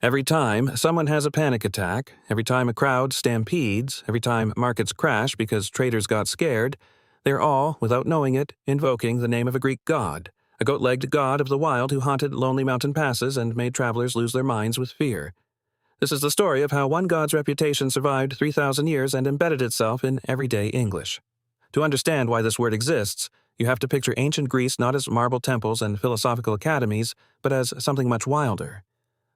Every time someone has a panic attack, every time a crowd stampedes, every time markets crash because traders got scared, they're all, without knowing it, invoking the name of a Greek god, a goat-legged god of the wild who haunted lonely mountain passes and made travelers lose their minds with fear. This is the story of how one god's reputation survived 3,000 years and embedded itself in everyday English. To understand why this word exists, you have to picture ancient Greece not as marble temples and philosophical academies, but as something much wilder.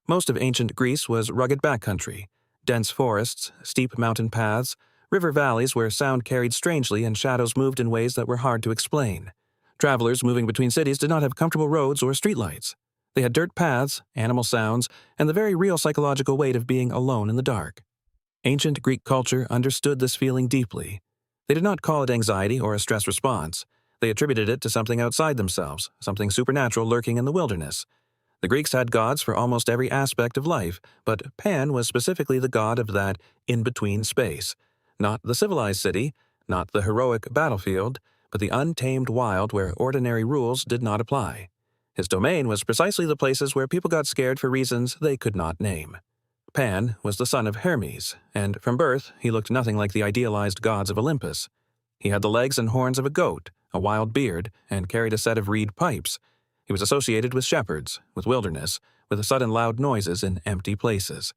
Most of ancient Greece was rugged backcountry, dense forests, steep mountain paths, river valleys where sound carried strangely and shadows moved in ways that were hard to explain. Travelers moving between cities did not have comfortable roads or streetlights. They had dirt paths, animal sounds, and the very real psychological weight of being alone in the dark. Ancient Greek culture understood this feeling deeply. They did not call it anxiety or a stress response. They attributed it to something outside themselves, something supernatural lurking in the wilderness. The Greeks had gods for almost every aspect of life, but Pan was specifically the god of that in-between space. Not the civilized city, not the heroic battlefield, but the untamed wild where ordinary rules did not apply. His domain was precisely the places where people got scared for reasons they could not name. Pan was the son of Hermes, and from birth he looked nothing like the idealized gods of Olympus. He had the legs and horns of a goat, a wild beard, and carried a set of reed pipes. He was associated with shepherds, with wilderness, with sudden loud noises in empty places.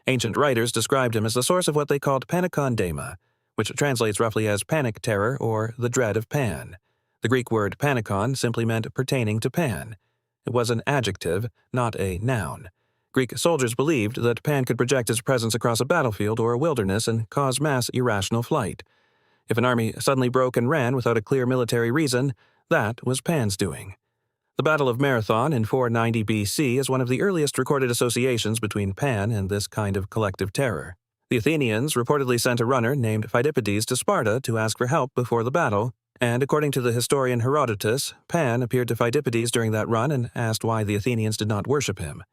Ancient writers described him as the source of what they called panikon dema, which translates roughly as panic terror or the dread of Pan. The Greek word panikon simply meant pertaining to Pan. It was an adjective, not a noun. Greek soldiers believed that Pan could project his presence across a battlefield or a wilderness and cause mass irrational flight. If an army suddenly broke and ran without a clear military reason, that was Pan's doing. The Battle of Marathon in 490 BC is one of the earliest recorded associations between Pan and this kind of collective terror. The Athenians reportedly sent a runner named Phidippides to Sparta to ask for help before the battle, and according to the historian Herodotus, Pan appeared to Phidippides during that run and asked why the Athenians did not worship him.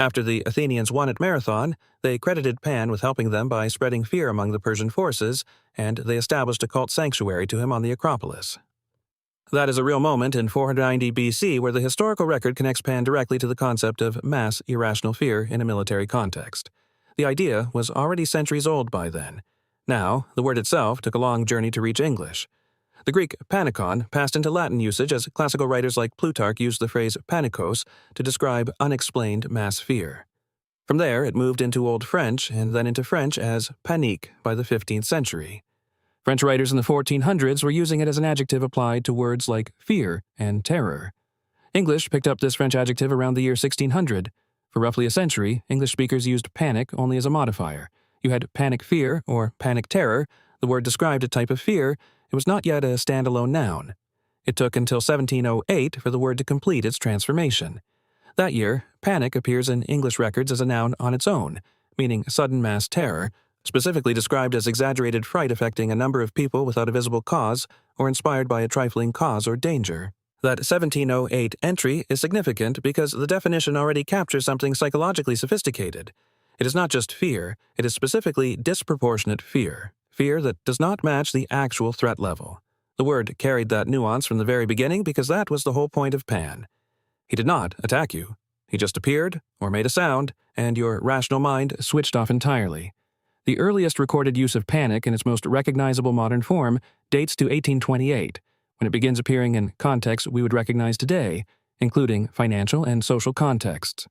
After the Athenians won at Marathon, they credited Pan with helping them by spreading fear among the Persian forces, and they established a cult sanctuary to him on the Acropolis. That is a real moment in 490 BC where the historical record connects Pan directly to the concept of mass irrational fear in a military context. The idea was already centuries old by then. Now, the word itself took a long journey to reach English. The Greek panikon passed into Latin usage as classical writers like Plutarch used the phrase panikos to describe unexplained mass fear. From there, it moved into Old French and then into French as panique by the 15th century. French writers in the 1400s were using it as an adjective applied to words like fear and terror. English picked up this French adjective around the year 1600. For roughly a century, English speakers used panic only as a modifier. You had panic fear or panic terror. The word described a type of fear. It was not yet a standalone noun. It took until 1708 for the word to complete its transformation. That year, panic appears in English records as a noun on its own, meaning sudden mass terror, specifically described as exaggerated fright affecting a number of people without a visible cause or inspired by a trifling cause or danger. That 1708 entry is significant because the definition already captures something psychologically sophisticated. It is not just fear, it is specifically disproportionate fear, fear that does not match the actual threat level. The word carried that nuance from the very beginning because that was the whole point of Pan. He did not attack you. He just appeared or made a sound, and your rational mind switched off entirely. The earliest recorded use of panic in its most recognizable modern form dates to 1828, when it begins appearing in contexts we would recognize today, including financial and social contexts.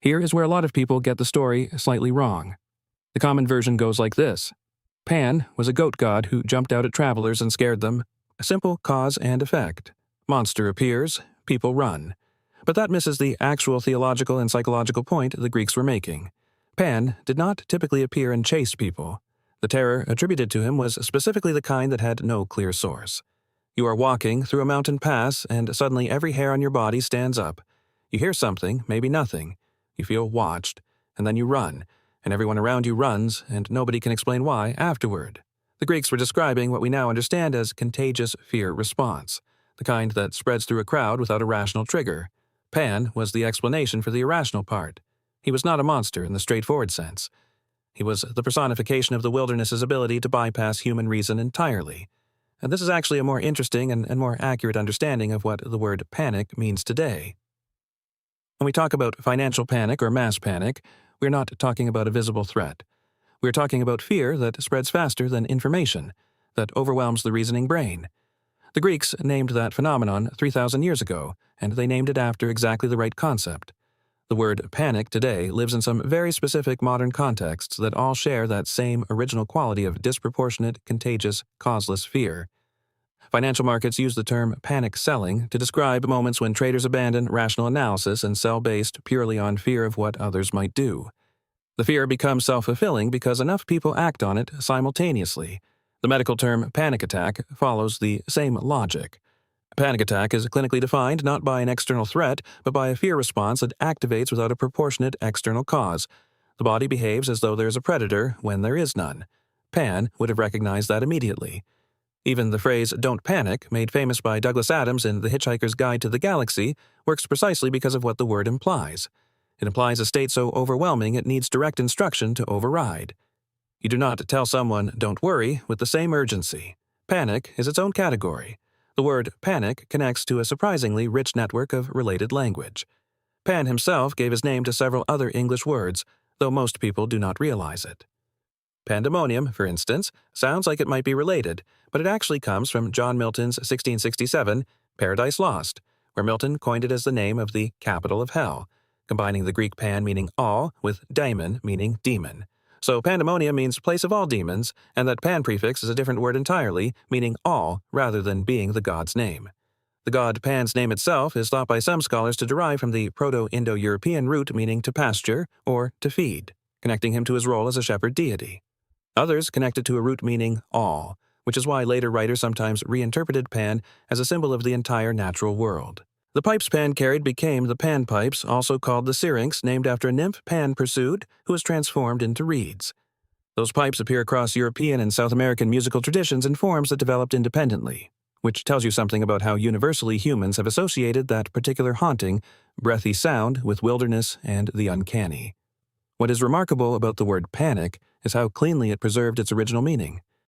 Here is where a lot of people get the story slightly wrong. The common version goes like this. Pan was a goat god who jumped out at travelers and scared them. A simple cause and effect. Monster appears, people run. But that misses the actual theological and psychological point the Greeks were making. Pan did not typically appear and chase people. The terror attributed to him was specifically the kind that had no clear source. You are walking through a mountain pass, and suddenly every hair on your body stands up. You hear something, maybe nothing. You feel watched, and then you run, and everyone around you runs, and nobody can explain why afterward. The Greeks were describing what we now understand as contagious fear response, the kind that spreads through a crowd without a rational trigger. Pan was the explanation for the irrational part. He was not a monster in the straightforward sense. He was the personification of the wilderness's ability to bypass human reason entirely. And this is actually a more interesting and more accurate understanding of what the word panic means today. When we talk about financial panic or mass panic, we're not talking about a visible threat. We're talking about fear that spreads faster than information, that overwhelms the reasoning brain. The Greeks named that phenomenon 3,000 years ago, and they named it after exactly the right concept. The word panic today lives in some very specific modern contexts that all share that same original quality of disproportionate, contagious, causeless fear. Financial markets use the term panic selling to describe moments when traders abandon rational analysis and sell based purely on fear of what others might do. The fear becomes self-fulfilling because enough people act on it simultaneously. The medical term panic attack follows the same logic. A panic attack is clinically defined not by an external threat, but by a fear response that activates without a proportionate external cause. The body behaves as though there is a predator when there is none. Pan would have recognized that immediately. Even the phrase "don't panic," made famous by Douglas Adams in The Hitchhiker's Guide to the Galaxy, works precisely because of what the word implies. It implies a state so overwhelming it needs direct instruction to override. You do not tell someone, "don't worry," with the same urgency. Panic is its own category. The word panic connects to a surprisingly rich network of related language. Pan himself gave his name to several other English words, though most people do not realize it. Pandemonium, for instance, sounds like it might be related, but it actually comes from John Milton's 1667 Paradise Lost, where Milton coined it as the name of the capital of hell, combining the Greek pan meaning all with daimon meaning demon. So pandemonium means place of all demons, and that pan prefix is a different word entirely, meaning all rather than being the god's name. The god Pan's name itself is thought by some scholars to derive from the Proto-Indo-European root meaning to pasture or to feed, connecting him to his role as a shepherd deity. Others connect it to a root meaning all, which is why later writers sometimes reinterpreted Pan as a symbol of the entire natural world. The pipes Pan carried became the Pan pipes, also called the syrinx, named after a nymph Pan pursued, who was transformed into reeds. Those pipes appear across European and South American musical traditions in forms that developed independently, which tells you something about how universally humans have associated that particular haunting, breathy sound with wilderness and the uncanny. What is remarkable about the word panic is how cleanly it preserved its original meaning.